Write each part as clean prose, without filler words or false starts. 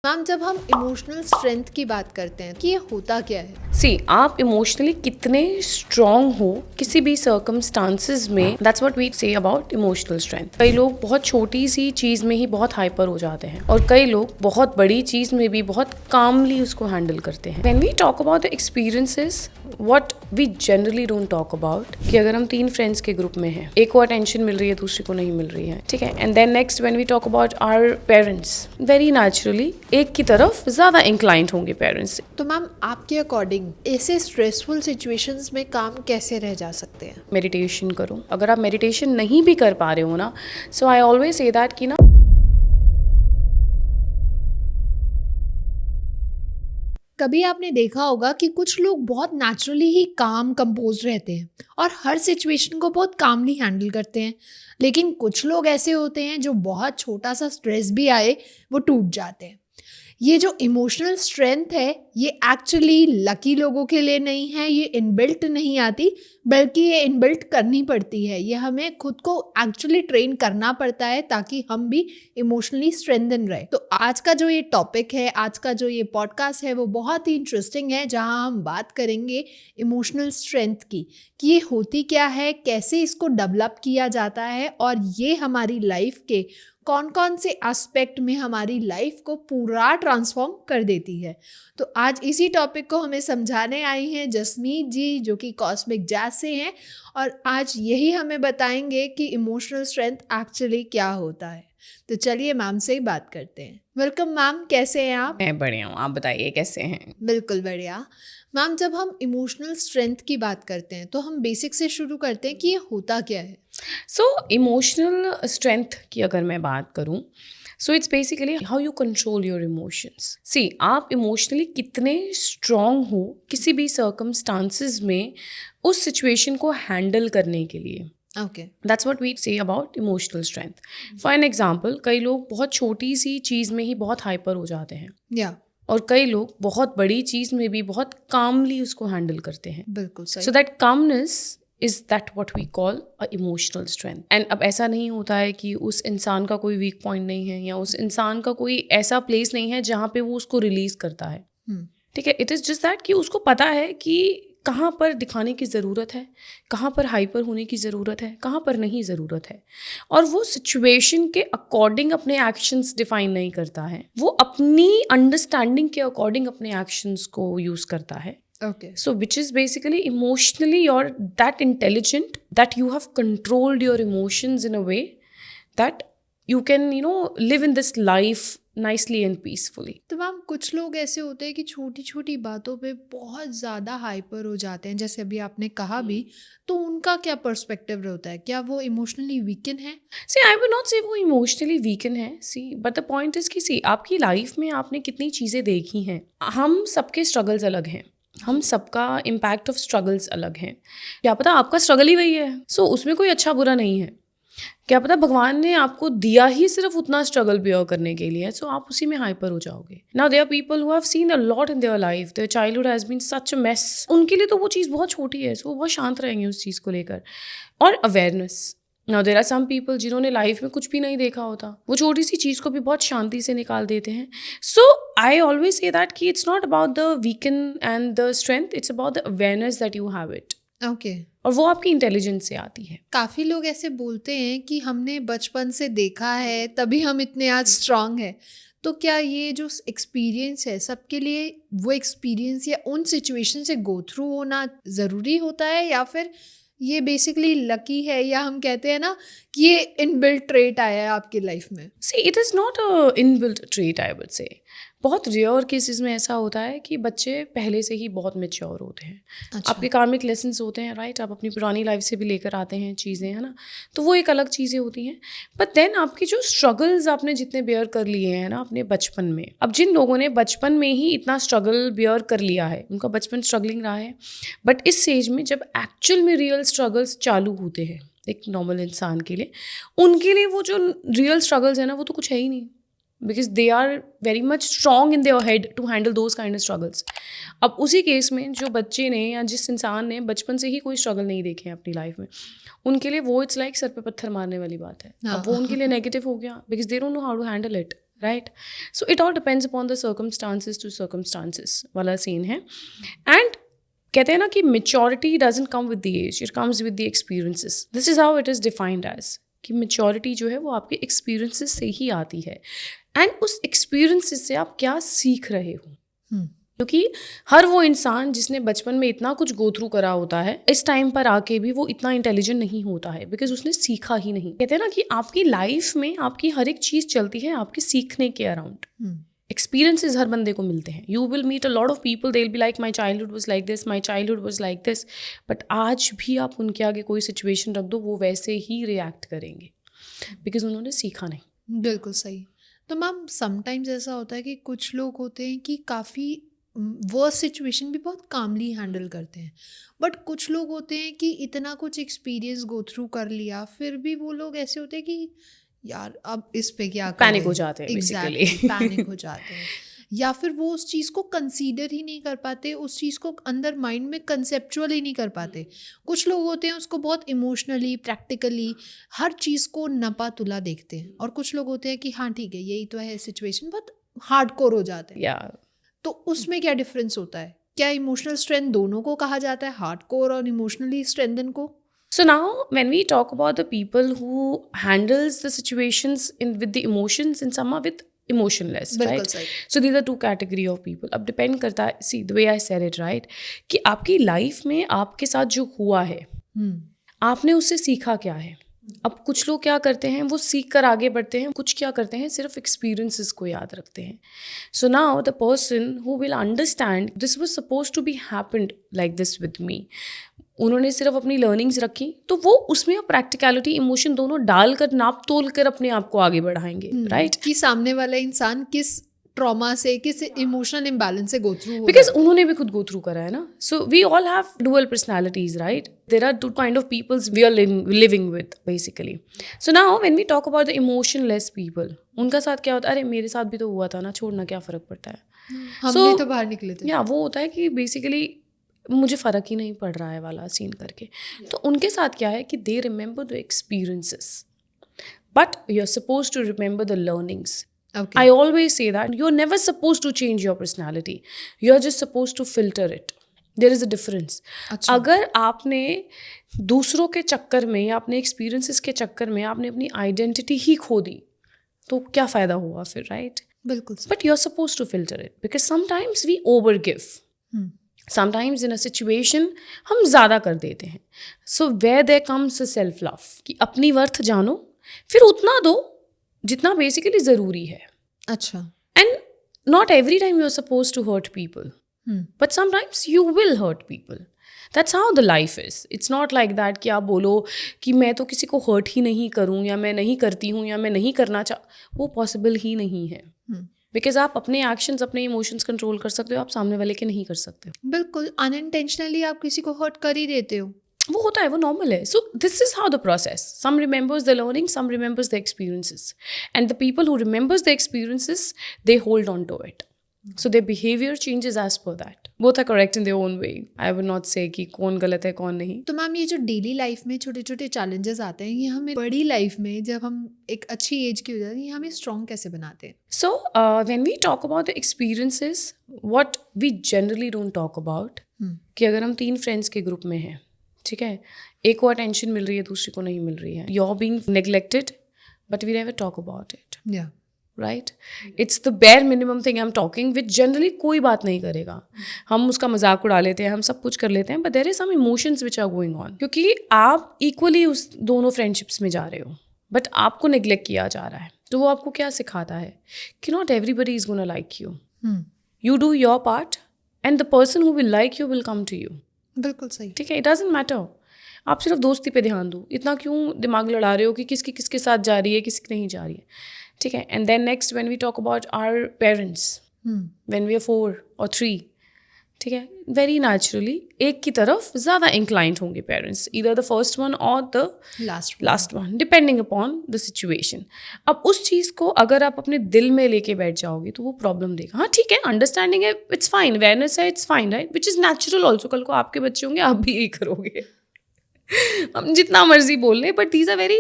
Ma'am, जब हम emotional strength की बात करते हैं कि ये होता क्या है? सी आप इमोशनली कितने स्ट्रांग हो किसी भी सर्कमस्टांसिस में, that's what we say about emotional strength. कई लोग बहुत छोटी सी चीज़ में ही बहुत हाइपर हो जाते हैं और कई लोग बहुत बड़ी चीज़ में भी बहुत कामली उसको हैंडल करते हैं। When we talk about the experiences, what we generally don't talk about कि अगर हम 3 फ्रेंड्स के ग्रुप में हैं, एक को अटेंशन मिल रही है, दूसरी को नहीं मिल रही है, ठीक है। And then next when we talk about our parents, very naturally एक की तरफ ज़्यादा इंक्लाइंड होंगे पेरेंट्स। तो मैम, आपके अकॉर्डिंग ऐसे स्ट्रेसफुल सिचुएशंस में काम कैसे रह जा सकते हैं? मेडिटेशन करो। अगर आप मेडिटेशन नहीं भी कर पा रहे हो ना, सो आई ऑलवेज से दैट कि ना, कभी आपने देखा होगा कि कुछ लोग बहुत नेचुरली ही काम कंपोज रहते हैं और हर सिचुएशन को बहुत कामली हैंडल करते हैं, लेकिन कुछ लोग ऐसे होते हैं जो बहुत छोटा सा स्ट्रेस भी आए वो टूट जाते हैं। ये जो इमोशनल स्ट्रेंथ है, ये एक्चुअली लकी लोगों के लिए नहीं है, ये इनबिल्ट नहीं आती, बल्कि ये इनबिल्ट करनी पड़ती है। ये हमें खुद को एक्चुअली ट्रेन करना पड़ता है ताकि हम भी इमोशनली स्ट्रेंथन रहे। तो आज का जो ये टॉपिक है, आज का जो ये पॉडकास्ट है, वो बहुत ही इंटरेस्टिंग है, जहाँ हम बात करेंगे इमोशनल स्ट्रेंथ की, कि ये होती क्या है, कैसे इसको डेवलप किया जाता है और ये हमारी लाइफ के कौन कौन से एस्पेक्ट में हमारी लाइफ को पूरा ट्रांसफॉर्म कर देती है। तो आज इसी टॉपिक को हमें समझाने आई हैं जसमीत जी, जो कि कॉस्मिक जैज से हैं, और आज यही हमें बताएंगे कि इमोशनल स्ट्रेंथ एक्चुअली क्या होता है। तो चलिए मैम से ही बात करते हैं। वेलकम मैम, कैसे हैं आप? मैं बढ़िया हूँ, आप बताइए कैसे हैं। बिल्कुल बढ़िया। मैम, जब हम इमोशनल स्ट्रेंथ की बात करते हैं तो हम बेसिक से शुरू करते हैं कि ये होता क्या है। सो इमोशनल स्ट्रेंथ की अगर मैं बात करूँ, so it's basically how you control your emotions. See आप इमोशनली कितने स्ट्रांग हो किसी भी सर्कमस्टांसिस में उस सिचुएशन को हैंडल करने के लिए, okay. That's what we say about emotional strength. For an example, कई लोग बहुत छोटी सी चीज़ में ही बहुत हाइपर हो जाते हैं या और कई लोग बहुत बड़ी चीज़ में भी बहुत कामली उसको हैंडल करते हैं। बिल्कुल सही। So that calmness is that what we call a emotional strength. And अब ऐसा नहीं होता है कि उस इंसान का कोई वीक पॉइंट नहीं है या उस इंसान का कोई ऐसा प्लेस नहीं है जहाँ पे वो उसको रिलीज करता है, ठीक है। इट इज़ जस्ट दैट कि उसको पता है कि कहाँ पर दिखाने की ज़रूरत है, कहाँ पर हाइपर होने की ज़रूरत है, कहाँ पर नहीं ज़रूरत है, और वो सिचुएशन के अकॉर्डिंग अपने एक्शंस डिफाइन नहीं करता है, वो अपनी अंडरस्टैंडिंग के अकॉर्डिंग अपने एक्शंस को यूज़ करता है। Okay. So which is basically emotionally you're that intelligent that you have controlled your emotions in a way that you can, live in this life nicely and peacefully. तो ma'am, कुछ लोग ऐसे होते हैं कि छोटी छोटी बातों पे बहुत ज़्यादा हाइपर हो जाते हैं, जैसे अभी आपने कहा भी, तो उनका क्या पर्सपेक्टिव होता है? क्या वो इमोशनली वीकन है? See, I would not say वो emotionally weaken है। See, but the point is कि see, आपकी लाइफ में आपने कितनी चीज़ें देखी हैं। हम सबके स्ट्रगल्स अलग हैं, हम सबका इम्पैक्ट ऑफ स्ट्रगल्स अलग हैं। क्या पता आपका स्ट्रगल ही वही है, सो उसमें कोई अच्छा बुरा नहीं है। क्या पता भगवान ने आपको दिया ही सिर्फ उतना स्ट्रगल बियर करने के लिए, सो आप उसी में हाइपर हो जाओगे। Now there are people who have seen a lot in their life, their childhood has been such a mess, उनके लिए तो वो चीज़ बहुत छोटी है, सो वो बहुत शांत रहेंगे उस चीज़ को लेकर। और awareness, now there are some people जिन्होंने लाइफ में कुछ भी नहीं देखा होता, वो छोटी सी चीज़ को भी बहुत शांति से निकाल देते हैं। सो आई ऑलवेज से दैट कि it's not about the weaken and the strength, it's about the awareness that you have it. Okay. और वो आपकी इंटेलिजेंस से आती है। काफ़ी लोग ऐसे बोलते हैं कि हमने बचपन से देखा है तभी हम इतने आज स्ट्रांग हैं। तो क्या ये जो एक्सपीरियंस है, सबके लिए वो एक्सपीरियंस या उन सिचुएशन से गो थ्रू होना ज़रूरी होता है, या फिर ये बेसिकली लकी है, या हम कहते हैं ना कि ये इनबिल्ट ट्रेट आया है आपकी लाइफ में? See it is not a inbuilt trait, I would say. बहुत रेयर केसेस में ऐसा होता है कि बच्चे पहले से ही बहुत मैच्योर होते हैं। अच्छा। आपके कार्मिक लेसन्स होते हैं, राइट, आप अपनी पुरानी लाइफ से भी लेकर आते हैं चीज़ें, है ना, तो वो एक अलग चीज़ें होती हैं। बट देन आपकी जो स्ट्रगल्स आपने जितने बेयर कर लिए हैं ना अपने बचपन में, अब जिन लोगों ने बचपन में ही इतना स्ट्रगल बेयर कर लिया है, उनका बचपन स्ट्रगलिंग रहा है, बट इस स्टेज में जब एक्चुअल में रियल स्ट्रगल्स चालू होते हैं एक नॉर्मल इंसान के लिए, उनके लिए वो जो रियल स्ट्रगल्स है ना, वो तो कुछ है ही नहीं, because they are very much strong in their head to handle those kind of struggles. अब उसी केस में जो बच्चे ने या जिस इंसान ने बचपन से ही कोई स्ट्रगल नहीं देखे हैं अपनी लाइफ में, उनके लिए वो इट्स लाइक सर पे पत्थर मारने वाली बात है। अब वो उनके लिए नेगेटिव हो गया because they don't know how to handle it, right. So it all depends upon the circumstances to circumstances वाला सीन है. एंड कहते हैं ना कि maturity doesn't come with the age, it comes with the experiences. This is how it is defined as कि maturity जो है वो आपके एक्सपीरियंसेस से ही आती है. एंड उस एक्सपीरियंसेस से आप क्या सीख रहे हो. क्योंकि हर वो इंसान जिसने बचपन में इतना कुछ गो थ्रू करा होता है, इस टाइम पर आके भी वो इतना इंटेलिजेंट नहीं होता है, बिकॉज उसने सीखा ही नहीं. कहते हैं ना कि आपकी लाइफ में आपकी हर एक चीज़ चलती है आपके सीखने के अराउंड. एक्सपीरियंसेस हर बंदे को मिलते हैं. You will meet a lot of people, they will be like my childhood was like this, my childhood was like this, but आज भी आप उनके आगे कोई सिचुएशन रख दो वो वैसे ही रिएक्ट करेंगे बिकॉज उन्होंने सीखा नहीं. बिल्कुल सही. तो मैम समटाइम्स ऐसा होता है कि कुछ लोग होते हैं कि काफ़ी वर्स्ट सिचुएशन भी बहुत कामली हैंडल करते हैं, बट कुछ लोग होते हैं कि इतना कुछ एक्सपीरियंस गो थ्रू कर लिया फिर भी वो लोग ऐसे होते हैं कि यार अब इस पे क्या पैनिक हो जाते हैं एग्जैक्टली basically. पैनिक हो जाते हैं, या फिर वो उस चीज़ को कंसीडर ही नहीं कर पाते, उस चीज़ को अंदर माइंड में कंसेप्चुअल ही नहीं कर पाते. कुछ लोग होते हैं उसको बहुत इमोशनली प्रैक्टिकली हर चीज़ को नपा तुला देखते हैं, और कुछ लोग होते हैं कि हाँ ठीक है यही तो है सिचुएशन, बहुत हार्डकोर हो जाते हैं. Yeah. तो उसमें क्या डिफरेंस होता है? क्या इमोशनल स्ट्रेंथ दोनों को कहा जाता है, हार्डकोर और इमोशनली स्ट्रेंथन को? So now when we talk about the people who handles the situations with the emotions and some are with emotionless, बिल्कुल right? सही. So these are two category of people. अब depend करता है, see the way I said it, right? कि आपकी life में आपके साथ जो हुआ है आपने उससे सीखा क्या है. अब कुछ लोग क्या करते हैं वो सीख कर आगे बढ़ते हैं, कुछ क्या करते हैं सिर्फ एक्सपीरियंसेस को याद रखते हैं. So now the person who will understand this was suppose to be happened like this with me, उन्होंने सिर्फ अपनी लर्निंग्स रखी तो वो उसमें प्रैक्टिकलिटी इमोशन दोनों डालकर नाप तोल कर अपने आप को आगे बढ़ाएंगे. राइट. कि सामने वाला इंसान किस ट्रॉमा से, किस इमोशनल इम्बैलेंस से गो थ्रू, बिकॉज उन्होंने भी खुद गो थ्रू करा है ना. So we all have dual personalities, right. There are two kind of peoples we are living with basically. So now when we talk about the emotionless people, उनका साथ क्या होता है, अरे मेरे साथ भी तो हुआ था ना, छोड़ना क्या फ़र्क पड़ता है, हम So, भी तो बाहर निकले थे. या वो होता है कि बेसिकली मुझे फ़र्क ही नहीं पड़ रहा है वाला सीन करके. तो उनके साथ क्या है कि they remember the experiences but you are suppose to remember the learnings. Okay. I always say that you're never supposed to change your personality. You're just supposed to filter it. There is a difference. अच्छा. अगर आपने दूसरों के चक्कर में या अपने experiences के चक्कर में आपने अपनी आइडेंटिटी ही खो दी तो क्या फ़ायदा हुआ फिर, राइट. बिल्कुल सही. But you're supposed to filter it because sometimes we overgive. Sometimes in a situation हम ज़्यादा कर देते हैं. So where there comes a self love कि अपनी वर्थ जानो, फिर उतना दो जितना बेसिकली ज़रूरी है. अच्छा. And not every time you're supposed to hurt people. But sometimes you will hurt people. That's how the life is. It's not like that कि आप बोलो कि मैं तो किसी को hurt ही नहीं करूँ या मैं नहीं करती हूँ या मैं नहीं करना वो पॉसिबल ही नहीं है. बिकॉज आप अपने एक्शंस अपने इमोशंस कंट्रोल कर सकते हो, आप सामने वाले के नहीं कर सकते हो. बिल्कुल अनइंटेंशनली आप किसी को हर्ट कर ही देते हो. वो होता है, वो नॉर्मल है. So this is how the process. Some remembers the learning, some remembers the experiences, and the people who remembers the experiences they hold on to it. So their behavior changes as per that. Both are correct in their own way. I would not say कि कौन गलत है कौन नहीं. तो ma'am ये जो daily life में छोटे छोटे चैलेंजेस आते हैं, ये हमें बड़ी लाइफ में जब हम एक अच्छी एज की हो जाती है, ये हमें स्ट्रॉन्ग कैसे बनाते हैं? So when we talk about the experiences, what we generally don't talk about कि अगर हम 3 फ्रेंड्स के ग्रुप में हैं, ठीक है, एक को अटेंशन मिल रही है दूसरी को नहीं मिल रही है, you're being neglected but we never talk about it. Yeah. Right. It's the bare minimum thing I am talking which generally कोई बात नहीं करेगा. हम उसका मजाक उड़ा लेते हैं, हम सब कुछ कर लेते हैं, but there is some emotions which are going on, क्योंकि आप इक्वली उस दोनों फ्रेंडशिप्स में जा रहे हो बट आपको निग्लेक्ट किया जा रहा है. तो वो आपको क्या सिखाता है कि not everybody is gonna like you. You do your part and the person who will like you will come to you. बिल्कुल सही. ठीक है, इट डजंट मैटर. आप सिर्फ दोस्ती पे ध्यान दो, इतना क्यों दिमाग लड़ा रहे हो कि किसकी किसके साथ जा रही है किसकी नहीं जा रही है. ठीक है. And then next when we talk about our parents, when we are 4 or 3, ठीक है, वेरी नेचुरली एक की तरफ ज़्यादा इंक्लाइंड होंगे parents, either the first one or the last one, depending upon the situation. अब उस चीज़ को अगर आप अपने दिल में लेके बैठ जाओगे तो वो प्रॉब्लम देगा. हाँ ठीक है, अंडरस्टैंडिंग है, इट्स फाइन, अवेयरनेस है, it's fine, right, which is natural also. कल को आपके बच्चे होंगे, आप भी यही करोगे. हम जितना मर्जी बोल लें, but these are very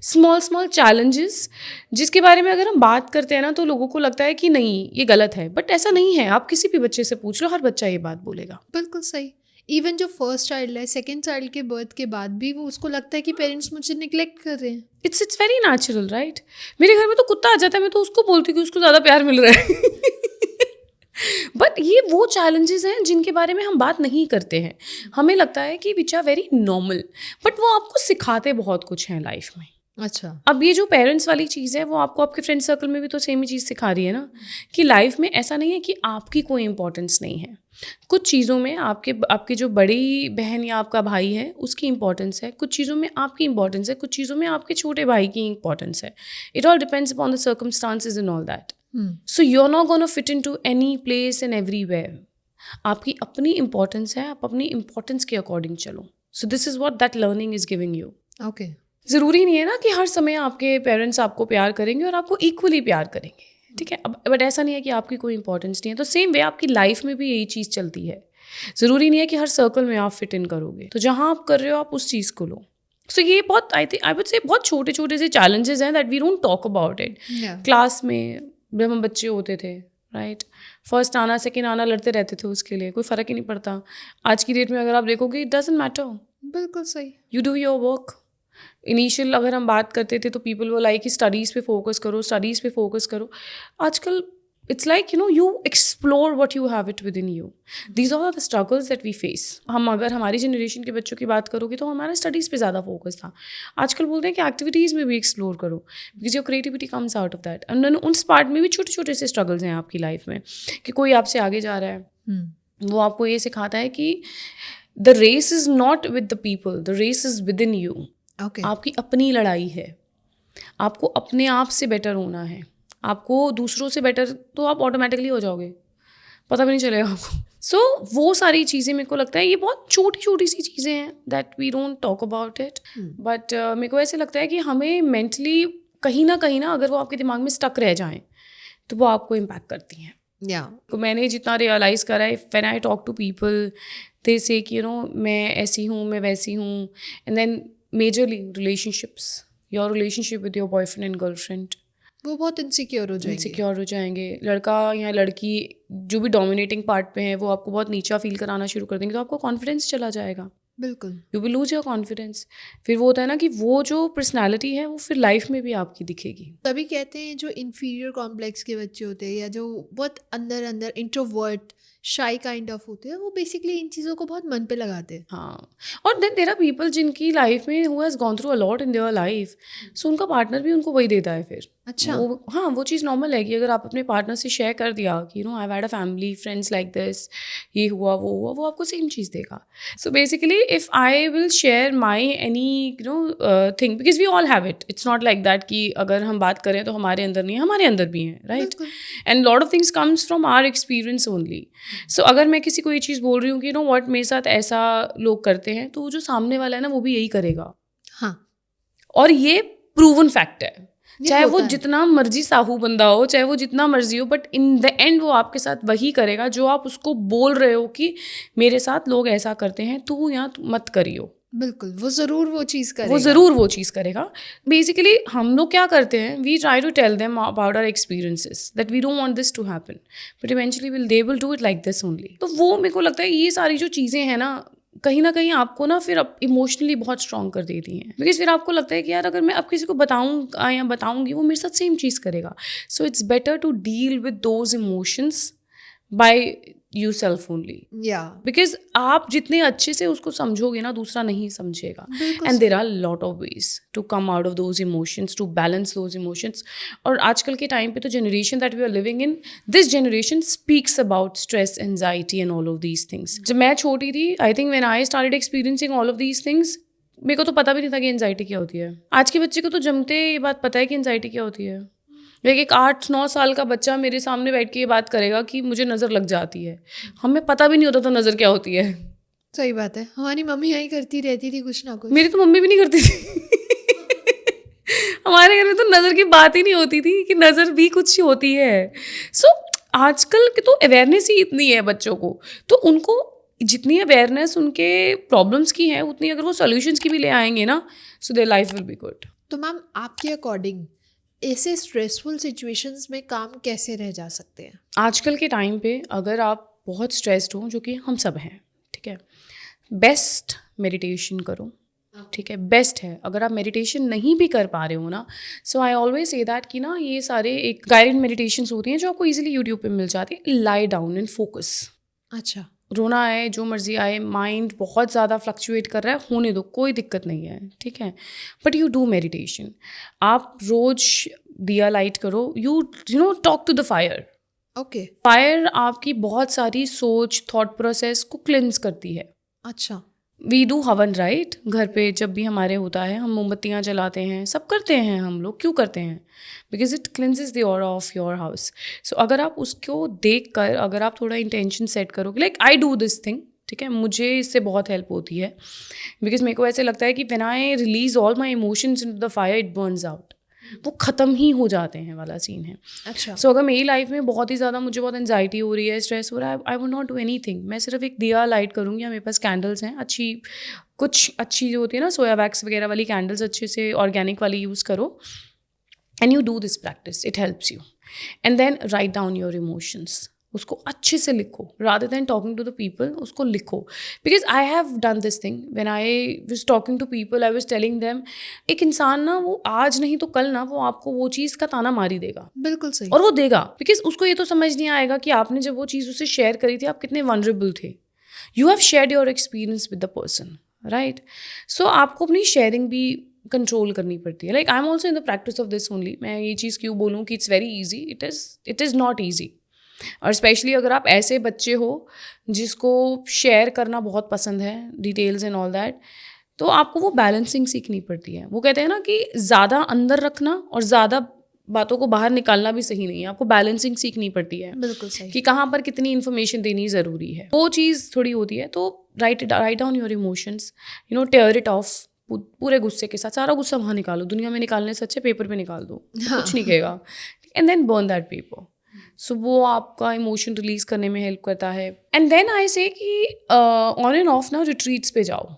small small challenges जिसके बारे में अगर हम बात करते हैं ना तो लोगों को लगता है कि नहीं ये गलत है, बट ऐसा नहीं है। आप किसी भी बच्चे से पूछ लो, हर बच्चा ये बात बोलेगा। बिल्कुल सही। इवन जो फर्स्ट चाइल्ड है, सेकंड चाइल्ड के बर्थ के बाद भी वो उसको लगता है कि पेरेंट्स मुझे निग्लेक्ट कर रहे हैं। It's very natural, right. मेरे घर में तो कुत्ता आ जाता है, मैं तो उसको बोलती हूँ कि उसको ज़्यादा प्यार मिल रहा है। बट ये वो चैलेंजेस हैं जिनके बारे में हम बात नहीं करते हैं। हमें लगता है कि which are very normal, but वो आपको सिखाते बहुत कुछ हैं लाइफ में। अच्छा। अब ये जो पेरेंट्स वाली चीज़ है वो आपको आपके फ्रेंड सर्कल में भी तो सेम ही चीज़ सिखा रही है ना, कि लाइफ में ऐसा नहीं है कि आपकी कोई इंपॉर्टेंस नहीं है। कुछ चीज़ों में आपकी जो बड़ी बहन या आपका भाई है उसकी इंपॉर्टेंस है, कुछ चीज़ों में आपकी इंपॉर्टेंस है, कुछ चीज़ों में आपके छोटे भाई की इंपॉर्टेंस है। It all depends upon the circumstances and all that. So you are not gonna fit into any place and everywhere. आपकी अपनी इंपॉर्टेंस है, आप अपनी इंपॉर्टेंस के अकॉर्डिंग चलो। So this is what that learning is giving you. Okay. ज़रूरी नहीं है ना कि हर समय आपके पेरेंट्स आपको प्यार करेंगे और आपको इक्वली प्यार करेंगे, ठीक है। अब बट ऐसा नहीं है कि आपकी कोई इंपॉर्टेंस नहीं है। तो सेम वे आपकी लाइफ में भी यही चीज़ चलती है। ज़रूरी नहीं है कि हर सर्कल में आप फिट इन करोगे, तो जहाँ आप कर रहे हो आप उस चीज़ को लो। सो ये बहुत आई वुड से बहुत छोटे छोटे से चैलेंजेस हैं that we don't talk about it. Class में जब हम बच्चे होते थे, राइट, फर्स्ट आना सेकेंड आना लड़ते रहते थे, उसके लिए कोई फ़र्क ही नहीं पड़ता। आज की डेट में अगर आप देखोगे इट डजंट मैटर। बिल्कुल सही। You do your work. Initial अगर हम बात करते थे तो पीपल वो लाइक कि स्टडीज़ पे फोकस करो, स्टडीज़ पे फोकस करो। आजकल it's like you explore what you have it within you. These are the struggles that we face. हम अगर हमारी जनरेशन के बच्चों की बात करोगे तो हमारा स्टडीज़ पे ज़्यादा फोकस था। आजकल बोलते हैं कि एक्टिविटीज़ में भी एक्सप्लोर करो, because your creativity comes out of that. And उस पार्ट में भी छोटे छोटे से स्ट्रगल्स हैं आपकी लाइफ में, कि कोई आपसे आगे जा रहा है, वो आपको ये सिखाता है कि the race is not with the people, the race is within you. Okay. आपकी अपनी लड़ाई है, आपको अपने आप से बेटर होना है। आपको दूसरों से बेटर तो आप ऑटोमेटिकली हो जाओगे, पता भी नहीं चलेगा आपको। सो वो सारी चीज़ें मेरे को लगता है ये बहुत छोटी छोटी सी चीज़ें हैं that we don't talk about it. But मेरे को ऐसे लगता है कि हमें मेंटली कहीं ना अगर वो आपके दिमाग में स्टक रह जाएं तो वो आपको इम्पैक्ट करती हैं। तो मैंने जितना रियलाइज़ करा है, when I talk to people they say कि मैं ऐसी हूँ, मैं वैसी हूँ। And then majorly relationships, your relationship with your boyfriend and girlfriend, वो बहुत इनसिक्योर हो जाएंगे। लड़का या लड़की जो भी डोमिनेटिंग पार्ट पे है वो आपको बहुत नीचा फील कराना शुरू कर देंगे, तो आपको कॉन्फिडेंस चला जाएगा। बिल्कुल। You will lose your confidence. फिर वो होता है ना कि वो जो पर्सनैलिटी है वो फिर लाइफ में भी आपकी दिखेगी। तभी कहते हैं जो इन्फीरियर कॉम्प्लेक्स के बच्चे होते हैं या जो बहुत अंदर अंदर इंट्रोवर्ट शाई काइंड ऑफ होते हैं, वो बेसिकली इन चीज़ों को बहुत मन पे लगाते हैं। हाँ, और देन देयर आर पीपल जिनकी लाइफ में who has gone through a lot in their life, so उनका पार्टनर भी उनको वही देता है फिर। अच्छा। वो चीज़ नॉर्मल है कि अगर आप अपने पार्टनर से शेयर कर दिया कि I have had a family friends like this, ये हुआ वो हुआ, वो आपको सेम चीज़ देगा। So basically if I will share my anything, because we all have it, it's not like that कि अगर हम बात करें तो हमारे अंदर नहीं है, हमारे अंदर भी है, right. And lot of things comes from our experience only. So अगर मैं किसी को ये चीज़ बोल रही हूँ कि व्हाट मेरे साथ ऐसा लोग करते हैं, तो जो सामने वाला है ना वो भी यही करेगा। हाँ। और ये प्रूवन फैक्ट है, चाहे वो होता है। जितना मर्जी साहू बंदा हो, चाहे वो जितना मर्जी हो, बट इन द एंड वो आपके साथ वही करेगा जो आप उसको बोल रहे हो कि मेरे साथ लोग ऐसा करते हैं, तू यहाँ मत करियो। बिल्कुल, वो ज़रूर वो चीज़ करेगा। बेसिकली हम लोग क्या करते हैं, we try to tell them about our experiences that we don't want this to happen, but eventually they will do it like this only. तो वो मेरे को लगता है ये सारी जो चीज़ें हैं ना कहीं आपको ना फिर इमोशनली बहुत स्ट्रॉन्ग कर देती हैं, बिकॉज फिर आपको लगता है कि यार अगर मैं अब किसी को बताऊँ या बताऊँगी वो मेरे साथ सेम चीज़ करेगा। So it's better to deal with those emotions by yourself only, because आप जितने अच्छे से उसको समझोगे ना दूसरा नहीं समझेगा। And there are lot of ways to come out of those emotions, to balance those emotions. और आजकल के टाइम पे तो generation that we are living in, this generation speaks about stress, anxiety and all of these things. जब मैं छोटी थी, I think when I started experiencing all of these things, मेरे को तो पता भी नहीं था कि एंजाइटी क्या होती है। आज के बच्चे को तो जमते ये बात पता है कि एंजाइटी क्या होती है। एक 8-9 साल का बच्चा मेरे सामने बैठ के ये बात करेगा कि मुझे नज़र लग जाती है। हमें पता भी नहीं होता था नज़र क्या होती है। सही बात है, हमारी मम्मी यही करती रहती थी कुछ ना कुछ। मेरी तो मम्मी भी नहीं करती थी। हमारे घर में तो नज़र की बात ही नहीं होती थी कि नज़र भी कुछ होती है। सो आजकल की तो अवेयरनेस ही इतनी है बच्चों को, तो उनको जितनी अवेयरनेस उनके प्रॉब्लम्स की है उतनी अगर वो सॉल्यूशंस की भी ले आएंगे ना, so their life will be good. तो मैम आपके अकॉर्डिंग ऐसे स्ट्रेसफुल सिचुएशंस में काम कैसे रह जा सकते हैं? आजकल के टाइम पे अगर आप बहुत स्ट्रेस्ड हो, जो कि हम सब हैं, ठीक है, बेस्ट मेडिटेशन करो, ठीक है, बेस्ट है। अगर आप मेडिटेशन नहीं भी कर पा रहे हो ना, सो आई ऑलवेज से दैट कि ना ये सारे एक गाइडेड मेडिटेशंस होती हैं जो आपको इजीली यूट्यूब पे मिल जाती है। Lie down and focus. अच्छा। रोना आए, जो मर्जी आए, माइंड बहुत ज़्यादा फ्लक्चुएट कर रहा है, होने दो, कोई दिक्कत नहीं है, ठीक है, बट यू डू मेडिटेशन। आप रोज दिया लाइट करो, you know talk to the fire. Okay. Fire आपकी बहुत सारी सोच, थॉट प्रोसेस को क्लिंस करती है। अच्छा। वी डू हवन, राइट? घर पे जब भी हमारे होता है, हम मोमबत्तियाँ जलाते हैं, सब करते हैं हम लोग। क्यों करते हैं? Because it cleanses the aura of your house. So अगर आप उसको देख कर, अगर आप थोड़ा इंटेंशन सेट करोगे, like I do this thing, ठीक है, मुझे इससे बहुत हेल्प होती है। बिकॉज मेरे को ऐसे लगता है कि when I release all my emotions into the fire, it Burns out, वो ख़त्म ही हो जाते हैं वाला सीन है। अच्छा। सो अगर मेरी लाइफ में बहुत ही ज़्यादा मुझे बहुत एंजाइटी हो रही है, स्ट्रेस हो रहा है, I would not do anything. मैं सिर्फ एक दिया लाइट करूँगी, या मेरे पास कैंडल्स हैं अच्छी, कुछ अच्छी जो होती है ना, सोया वैक्स वगैरह वाली कैंडल्स, अच्छे से ऑर्गेनिक वाली यूज़ करो, and you do this practice, it helps you. And then write down your emotions, उसको अच्छे से लिखो, rather than talking to the people, उसको लिखो। Because I have done this thing when I was talking to people, I was telling them, एक इंसान ना वो आज नहीं तो कल ना वो आपको वो चीज़ का ताना मार ही देगा। बिल्कुल सही। और वो देगा, बिकॉज उसको ये तो समझ नहीं आएगा कि आपने जब वो चीज़ उससे शेयर करी थी, आप कितने वनरेबल थे। You have shared your experience with the person, right? So आपको अपनी शेयरिंग भी कंट्रोल करनी पड़ती है। Like I am also in the practice of this only. मैं ये चीज़ क्यों बोलूँ कि it's very easy, it is not easy. और स्पेशली अगर आप ऐसे बच्चे हो जिसको शेयर करना बहुत पसंद है, डिटेल्स एंड ऑल दैट, तो आपको वो बैलेंसिंग सीखनी पड़ती है। वो कहते हैं ना कि ज़्यादा अंदर रखना और ज़्यादा बातों को बाहर निकालना भी सही नहीं है। आपको बैलेंसिंग सीखनी पड़ती है। बिल्कुल सही। कि कहाँ पर कितनी इन्फॉर्मेशन देनी ज़रूरी है, वो चीज़ थोड़ी होती है। तो write down your emotions, you know, tear it off, पूरे गुस्से के साथ सारा गुस्सा वहाँ निकालो। दुनिया में निकालने से अच्छे पेपर पे निकाल दो, तो कुछ नहीं कहेगा। And then burn that paper. So वो आपका इमोशन रिलीज करने में हेल्प करता है। एंड देन आई से कि ऑन एंड ऑफ ना रिट्रीट्स पे जाओ,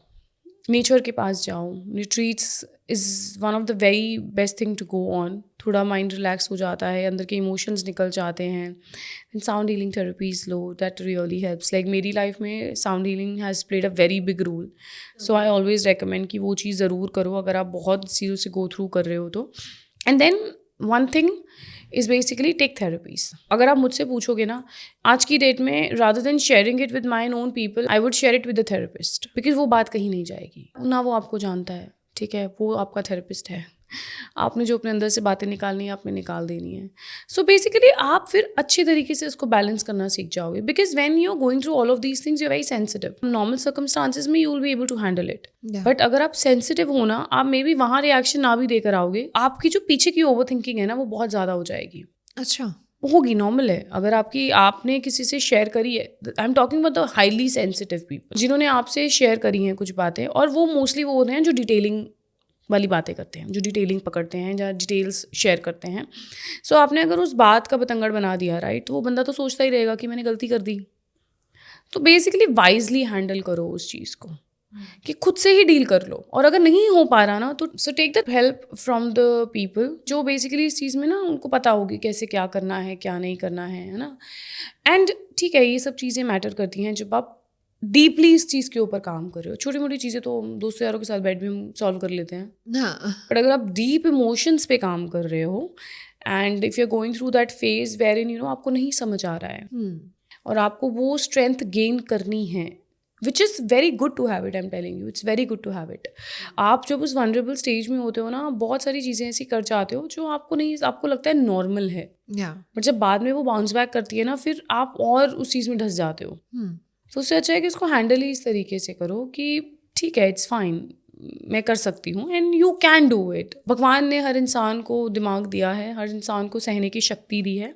नेचर के पास जाओ। Retreats is one of the very best thing to go on. थोड़ा माइंड रिलैक्स हो जाता है, अंदर के इमोशंस निकल जाते हैं। एंड साउंड हीलिंग थेरेपीज लो, दैट रियली हेल्प्स। लाइक मेरी लाइफ में sound healing has played a very big role. So I always recommend कि वो चीज़ ज़रूर करो अगर आप बहुत चीज़ों से गो थ्रू कर रहे हो तो। And then one thing is basically take therapies. अगर आप मुझसे पूछोगे ना आज की डेट में, rather than sharing it with my own people, I would share it with the therapist. Because वो बात कहीं नहीं जाएगी ना, वो आपको जानता है, ठीक है, वो आपका थेरेपिस्ट है। आपने जो अपने अंदर से बातें निकालनी है, आपने निकाल देनी है। सो बेसिकली आप फिर अच्छे तरीके से इसको बैलेंस करना सीख जाओगे। Because when you are going through all of these things, you are very sensitive. Normal circumstances में you will be able to handle it, but अगर आप सेंसिटिव हो ना, आप मे बी वहाँ रिएक्शन ना भी देकर आओगे, आपकी जो पीछे की ओवर थिंकिंग है ना, वो बहुत ज़्यादा हो जाएगी। अच्छा। होगी, नॉर्मल है। अगर आपने किसी से शेयर करी है, I am talking about the highly sensitive people, जिन्होंने आपसे शेयर करी हैं कुछ बातें, और वो मोस्टली वो होते हैं जो डिटेलिंग वाली बातें करते हैं, जो डिटेलिंग पकड़ते हैं, या डिटेल्स शेयर करते हैं। सो आपने अगर उस बात का बतंगड़ बना दिया, राइट, तो वो बंदा तो सोचता ही रहेगा कि मैंने गलती कर दी। तो बेसिकली वाइजली हैंडल करो उस चीज़ को, कि खुद से ही डील कर लो। और अगर नहीं हो पा रहा ना, तो so take the help from the people जो बेसिकली इस चीज़ में ना उनको पता होगी कैसे क्या करना है, क्या नहीं करना है ना। एंड ठीक है, ये सब चीज़ें मैटर करती हैं जब आप डीपली इस चीज़ के ऊपर काम कर रहे हो। छोटी मोटी चीज़ें तो दोस्तों यारों के साथ बैठ भी हम सॉल्व कर लेते हैं, हाँ। बट अगर आप डीप इमोशंस पे काम कर रहे हो, and if you are going through that phase wherein, you know, आपको नहीं समझ आ रहा है और आपको वो स्ट्रेंथ गेन करनी है, which is very good to have it. I am telling you, it's very good to have it. आप जब उस वनरेबल स्टेज में होते हो ना, बहुत सारी चीज़ें ऐसी कर जाते हो जो आपको लगता है नॉर्मल है, बट जब बाद में वो बाउंस बैक करती है ना, फिर आप और उस चीज़ में धंस जाते हो। तो उससे अच्छा है कि इसको हैंडल ही इस तरीके से करो कि ठीक है, इट्स फाइन, मैं कर सकती हूँ, and you can do it. भगवान ने हर इंसान को दिमाग दिया है, हर इंसान को सहने की शक्ति दी है,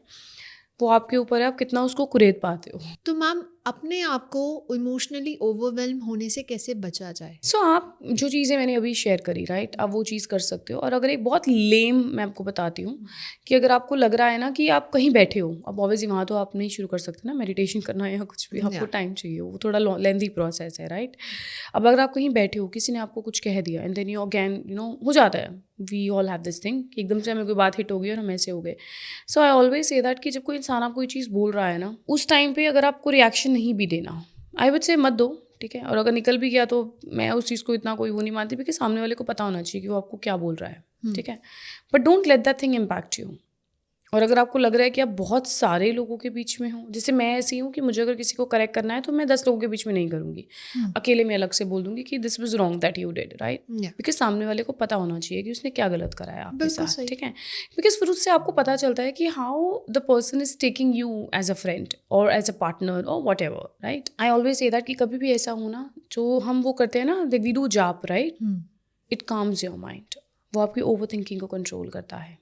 वो आपके ऊपर है, आप कितना उसको कुरेद पाते हो। तो मैम अपने आप को इमोशनली ओवरवेल्म होने से कैसे बचा जाए? सो आप जो चीज़ें मैंने अभी शेयर करी, राइट, आप वो चीज़ कर सकते हो। और अगर एक बहुत लेम मैं आपको बताती हूँ कि अगर आपको लग रहा है ना कि आप कहीं बैठे हो, अब ऑब्वियसली वहाँ तो आप नहीं शुरू कर सकते ना मेडिटेशन करना या कुछ भी, आपको Yeah. टाइम चाहिए, वो थोड़ा लेंथी प्रोसेस है, राइट। अब अगर आप कहीं बैठे हो, किसी ने आपको कुछ कह दिया एंड देन यू अगैन हो जाता है, we all have this thing कि एकदम से हमें कोई बात हिट हो गई और हम ऐसे हो गए। सो आई ऑलवेज से दैट कि जब कोई इंसान आपको कोई चीज़ बोल रहा है ना, उस टाइम पे अगर आपको रिएक्शन नहीं भी देना, आई वुड से मत दो, ठीक है। और अगर निकल भी गया तो मैं उस चीज़ को इतना कोई वो नहीं मानती, क्योंकि सामने वाले को पता होना चाहिए कि वो आपको क्या बोल रहा है, ठीक है। But don't let that thing impact you. और अगर आपको लग रहा है कि आप बहुत सारे लोगों के बीच में हो, जैसे मैं ऐसी हूँ कि मुझे अगर किसी को करेक्ट करना है तो मैं 10 लोगों के बीच में नहीं करूँगी, अकेले में अलग से बोल दूंगी कि this was wrong that you did, right. Yeah. Because सामने वाले को पता होना चाहिए कि उसने क्या गलत करा है आपके बिल्कुल साथ, सही। ठीक है। बिकॉज फिर उससे आपको पता चलता है कि how the person is taking you as a friend और एज अ पार्टनर और whatever, right. I always say that कि कभी भी ऐसा हो ना, जो हम वो करते हैं ना, वी डू जाप, right, it calms your mind. वो आपकी ओवर थिंकिंग को कंट्रोल करता है।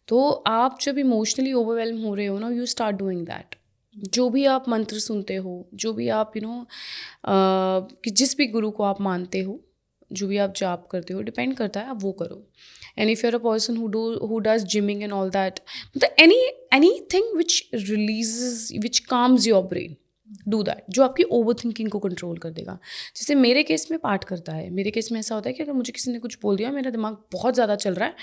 तो आप जब इमोशनली ओवरवेलम हो रहे हो ना, यू स्टार्ट डूइंग दैट। जो भी आप मंत्र सुनते हो, जो भी आप कि जिस भी गुरु को आप मानते हो, जो भी आप जाप करते हो, डिपेंड करता है, आप वो करो। And if you are a person who does gymming and all that, मतलब anything which releases, which calms your brain, do that, जो आपकी ओवर थिंकिंग को कंट्रोल कर देगा। जैसे मेरे केस में पाठ करता है, मेरे केस में ऐसा होता है कि अगर मुझे किसी ने कुछ बोल दिया, मेरा दिमाग बहुत ज़्यादा चल रहा है,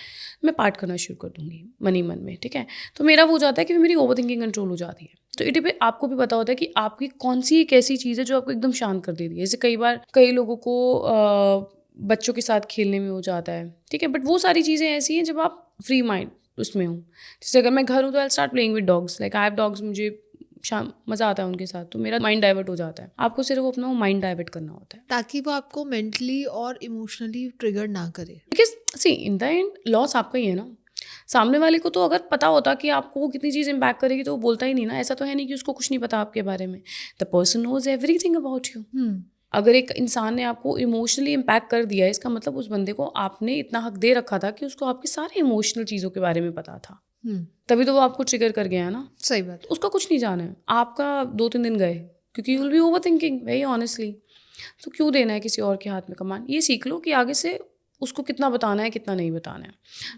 मैं पाठ करना शुरू कर दूंगी मन ही मन में, ठीक है। तो मेरा वो हो जाता है कि मेरी ओवर थिंकिंग कंट्रोल हो जाती है। तो इट पे आपको भी पता होता है कि आपकी कौन सी एक ऐसी चीज़ है जो आपको एकदम शांत कर देती है। जैसे कई बार कई लोगों को बच्चों के साथ खेलने में हो जाता है, ठीक है। बट वो सारी चीज़ें ऐसी हैं जब आप फ्री माइंड उसमें हो। जैसे अगर मैं घर हूँ तो I start playing with dogs, like I have dogs, मुझे मज़ा आता है उनके साथ, तो मेरा माइंड डाइवर्ट हो जाता है। आपको सिर्फ अपना माइंड डाइवर्ट करना होता है, ताकि वो आपको मेंटली और इमोशनली ट्रिगर ना करे। Because see in the end loss आपका ही है ना। सामने वाले को तो अगर पता होता कि आपको वो कितनी चीज़ इम्पैक्ट करेगी तो वो बोलता ही नहीं ना। ऐसा तो है नहीं कि उसको कुछ नहीं पता आपके बारे में। The person knows everything about you. अगर एक इंसान ने आपको इमोशनली इम्पैक्ट कर दिया है, इसका मतलब उस बंदे को आपने इतना हक दे रखा था कि उसको आपके सारे इमोशनल चीज़ों के बारे में पता था, तभी तो वो आपको ट्रिगर कर गया है ना। सही बात। उसका कुछ नहीं जाना है, आपका 2-3 दिन गए, क्योंकि you will B over thinking very honestly. तो क्यों देना है किसी और के हाथ में कमान। ये सीख लो कि आगे से उसको कितना बताना है, कितना नहीं बताना है।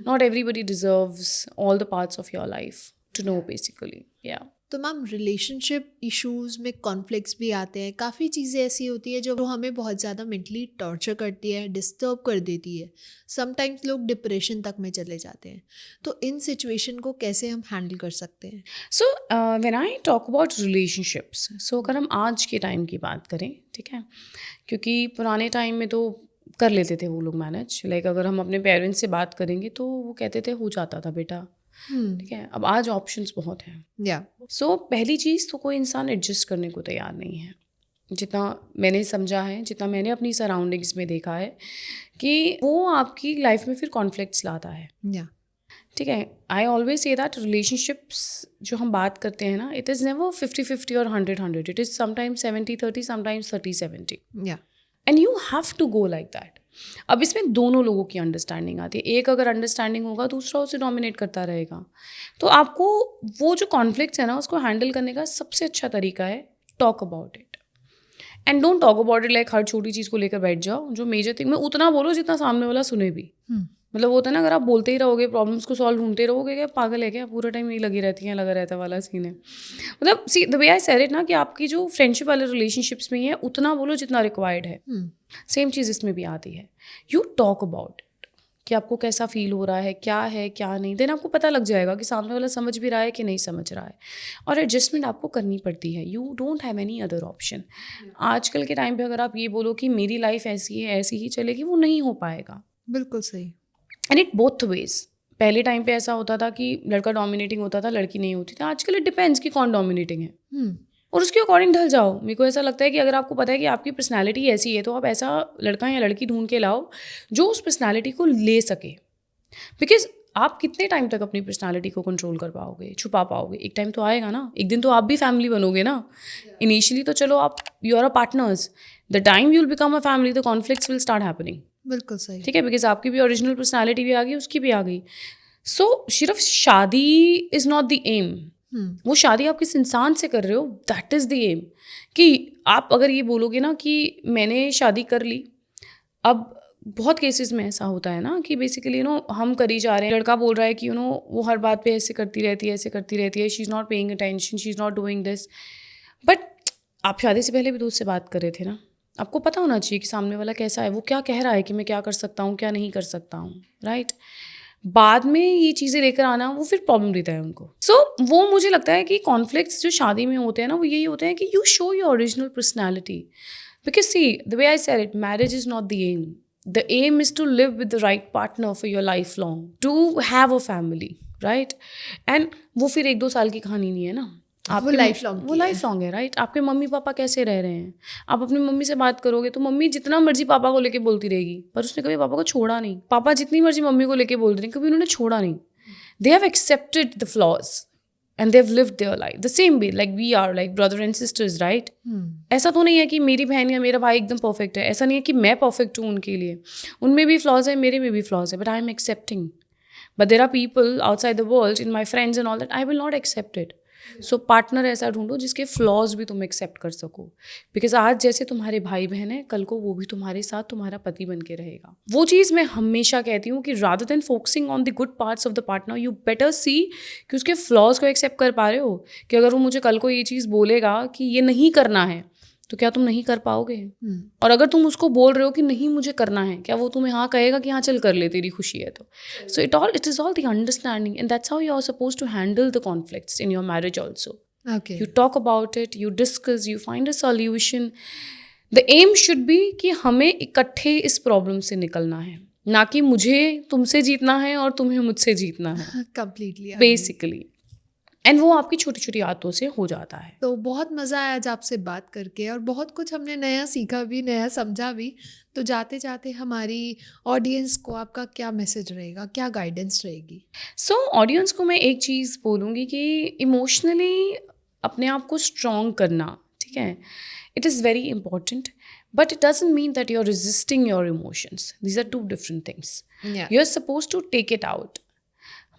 Not everybody deserves all the parts of your life to know basically, yeah. तो मैम रिलेशनशिप इश्यूज में कॉन्फ्लिक्ट्स भी आते हैं, काफ़ी चीज़ें ऐसी होती है जो हमें बहुत ज़्यादा मेंटली टॉर्चर करती है, डिस्टर्ब कर देती है। समटाइम्स लोग डिप्रेशन तक में चले जाते हैं। तो इन सिचुएशन को कैसे हम हैंडल कर सकते हैं? So when I talk about relationships, so अगर हम आज के टाइम की बात करें, ठीक है, क्योंकि पुराने टाइम में तो कर लेते थे वो लोग मैनेज। लाइक अगर हम अपने पेरेंट्स से बात करेंगे तो वो कहते थे हो जाता था बेटा, ठीक है। अब आज ऑप्शंस बहुत हैं। या सो पहली चीज़ तो कोई इंसान एडजस्ट करने को तैयार नहीं है। जितना मैंने समझा है, जितना मैंने अपनी सराउंडिंग्स में देखा है, कि वो आपकी लाइफ में फिर कॉन्फ्लिक्ट्स लाता है, या ठीक है। आई ऑलवेज से दैट रिलेशनशिप्स जो हम बात करते हैं ना, इट इज़ नेवर 50-50 और 100-100, इट इज़ समटाइम्स 70-30, समटाइम्स 30-70, या and you have to go like that. अब इसमें दोनों लोगों की अंडरस्टैंडिंग आती है। एक अगर अंडरस्टैंडिंग होगा, दूसरा उसे डोमिनेट करता रहेगा। तो आपको वो जो कॉन्फ्लिक्ट्स है ना, उसको हैंडल करने का सबसे अच्छा तरीका है talk about it. And don't talk about it like हर छोटी चीज़ को लेकर बैठ जाओ। जो मेजर थिंग में उतना बोलो जितना सामने वाला सुने भी। मतलब वो होता है ना, अगर आप बोलते ही रहोगे, प्रॉब्लम्स को सॉल्व ढूंढते रहोगे, क्या पागल है क्या, पूरा टाइम यही लगी रहती हैं, लगा रहता वाला सीन है। मतलब सी the way I said it ना, कि आपकी जो फ्रेंडशिप वाले रिलेशनशिप्स में ही है, उतना बोलो जितना रिक्वायर्ड है। सेम चीज़ इसमें भी आती है। यू टॉक अबाउट इट कि आपको कैसा फील हो रहा है, क्या नहीं, देन आपको पता लग जाएगा कि सामने वाला समझ भी रहा है कि नहीं समझ रहा है। और एडजस्टमेंट आपको करनी पड़ती है। You don't have any other option. आजकल के टाइम पे अगर आप ये बोलो कि मेरी लाइफ ऐसी है, ऐसी ही चलेगी, वो नहीं हो पाएगा। बिल्कुल सही। And it both ways. पहले टाइम पे ऐसा होता था कि लड़का डोमिनेटिंग होता था, लड़की नहीं होती थी। आजकल इट डिपेंड्स कि कौन डोमिनेटिंग है, और उसके अकॉर्डिंग ढल जाओ। मेरे को ऐसा लगता है कि अगर आपको पता है कि आपकी पर्सनैलिटी ऐसी है, तो आप ऐसा लड़का या लड़की ढूंढ के लाओ जो उस पर्सनैलिटी को ले सके। बिकॉज आप कितने टाइम तक अपनी पर्सनैलिटी को कंट्रोल कर पाओगे, छुपा पाओगे? एक टाइम तो आएगा ना, एक दिन तो आप भी फैमिली बनोगे ना। इनिशियली तो चलो आप you are a partners, the time you will become a family, the conflicts will start happening. बिल्कुल सही। ठीक है, बिकॉज आपकी भी ओरिजिनल पर्सनैलिटी भी आ गई, उसकी भी आ गई। सो सिर्फ शादी इज़ नॉट द एम। वो शादी आप किस इंसान से कर रहे हो, दैट इज़ द एम। कि आप अगर ये बोलोगे ना कि मैंने शादी कर ली, अब बहुत केसेस में ऐसा होता है ना कि बेसिकली हम करी जा रहे हैं, लड़का बोल रहा है कि वो हर बात पे ऐसे करती रहती है, ऐसे करती रहती है, she is not paying attention, she is not doing this. But आप शादी से पहले भी तो उससे बात कर रहे थे ना, आपको पता होना चाहिए कि सामने वाला कैसा है, वो क्या कह रहा है, कि मैं क्या कर सकता हूँ, क्या नहीं कर सकता हूँ, राइट। बाद में ये चीज़ें लेकर आना वो फिर प्रॉब्लम देता है उनको। वो मुझे लगता है कि कॉन्फ्लिक्ट्स जो शादी में होते हैं ना, वो यही होते हैं कि you show your original personality. Because see the way I said it, marriage is not the aim. The aim is to live with the right partner for your lifelong, to have a family, right? And वो फिर 1-2 साल की कहानी नहीं है ना, वो life long वो लाइफ लॉन्ग है, राइट। आपके मम्मी पापा कैसे रह रहे हैं, आप अपनी मम्मी से बात करोगे तो मम्मी जितना मर्जी पापा को लेके बोलती रहेगी, पर उसने कभी पापा को छोड़ा नहीं। पापा जितनी मर्जी मम्मी को लेके बोलते रहे, कभी उन्होंने छोड़ा नहीं। They have accepted the flaws and they've lived their life the same way, like we are like brother and sisters, right? ऐसा तो नहीं है कि मेरी बहन या मेरा भाई एकदम परफेक्ट है, ऐसा नहीं है कि मैं परफेक्ट हूँ उनके लिए, उनमें भी फ्लॉज है, मेरे में भी फ्लॉज है, but I am accepting. But there are people outside the world, in my friends and all that, I will not accept it. So partner ऐसा ढूंढो जिसके फ्लॉज भी तुम एक्सेप्ट कर सको, बिकॉज आज जैसे तुम्हारे भाई बहन है, कल को वो भी तुम्हारे साथ तुम्हारा पति बन के रहेगा। वो चीज़ मैं हमेशा कहती हूँ कि rather than focusing on the good parts of the partner, you better सी कि उसके फ्लॉज को एक्सेप्ट कर पा रहे हो, कि अगर वो मुझे कल को ये चीज़ बोलेगा कि ये नहीं करना है, तो क्या तुम नहीं कर पाओगे? और अगर तुम उसको बोल रहे हो कि नहीं मुझे करना है, क्या वो तुम्हें हाँ कहेगा कि हाँ चल कर ले, तेरी खुशी है तो? So it is all the understanding, and that's how you are suppose to handle the conflicts in your marriage also. Okay. You talk about it, you discuss, you find a solution. The aim should be कि हमें इकट्ठे इस problem से निकलना है, ना कि मुझे तुमसे जीतना है और तुम्हें मुझसे जीतना है, Completely. बेसिकली। एंड वो आपकी छोटी छोटी आदतों से हो जाता है। तो बहुत मज़ा आया आज आपसे बात करके, और बहुत कुछ हमने नया सीखा भी, नया समझा भी। तो जाते जाते हमारी ऑडियंस को आपका क्या मैसेज रहेगा, क्या गाइडेंस रहेगी? सो ऑडियंस को मैं एक चीज़ बोलूँगी कि इमोशनली अपने आप को स्ट्रॉन्ग करना, ठीक है, it is very important, but it doesn't mean that you are resisting your emotions. These are two different things. You are suppose to take it out,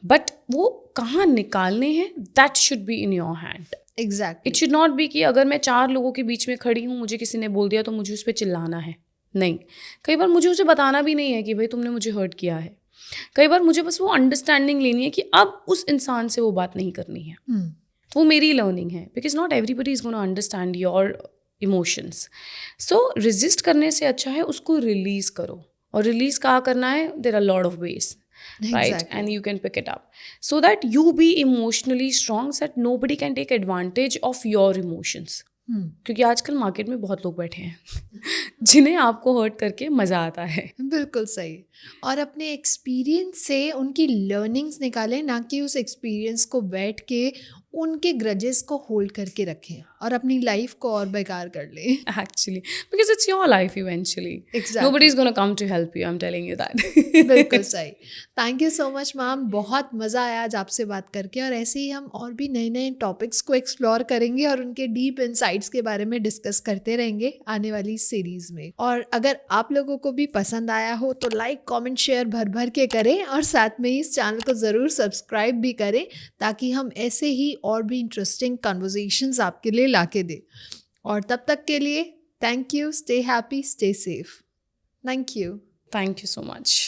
but वो कहाँ निकालने हैं, that should be in your hand. Exactly. It should not be कि अगर मैं 4 लोगों के बीच में खड़ी हूँ, मुझे किसी ने बोल दिया तो मुझे उस पर चिल्लाना है। नहीं, कई बार मुझे उसे बताना भी नहीं है कि भाई तुमने मुझे हर्ट किया है। कई बार मुझे बस वो अंडरस्टैंडिंग लेनी है कि अब उस इंसान से वो बात नहीं करनी है। वो मेरी लर्निंग है, because not everybody is gonna understand your emotions. So resist करने से अच्छा है उसको रिलीज़ करो, और रिलीज़ कहाँ करना है, there are lot of ways, right? Exactly. And you can pick it up so that you be emotionally strong, so that nobody can take advantage of your emotions. क्योंकि आजकल मार्केट में बहुत लोग बैठे हैं जिन्हें आपको हर्ट करके मज़ा आता है। बिल्कुल सही। और अपने एक्सपीरियंस से उनकी लर्निंग्स निकालें, ना कि उस एक्सपीरियंस को बैठ के उनके ग्रजेस को होल्ड करके रखें और अपनी लाइफ को और बेकार कर लें। Actually, because it's your life eventually. Exactly. Nobody is going to come to help you, I'm telling you that. बिल्कुल सही। Thank you so much ma'am, बहुत मज़ा आया आज आपसे बात करके, और ऐसे ही हम और भी नए नए टॉपिक्स को एक्सप्लोर करेंगे और उनके डीप इनसाइट्स के बारे में डिस्कस करते रहेंगे आने वाली सीरीज़ में। और अगर आप लोगों को भी पसंद आया हो तो लाइक कमेंट शेयर भर भर के करें, और साथ में इस चैनल को ज़रूर सब्सक्राइब भी करें, ताकि हम ऐसे ही और भी इंटरेस्टिंग कन्वर्सेशंस आपके लिए ला के दें। और तब तक के लिए thank you, stay happy, stay safe, thank you. Thank you so much.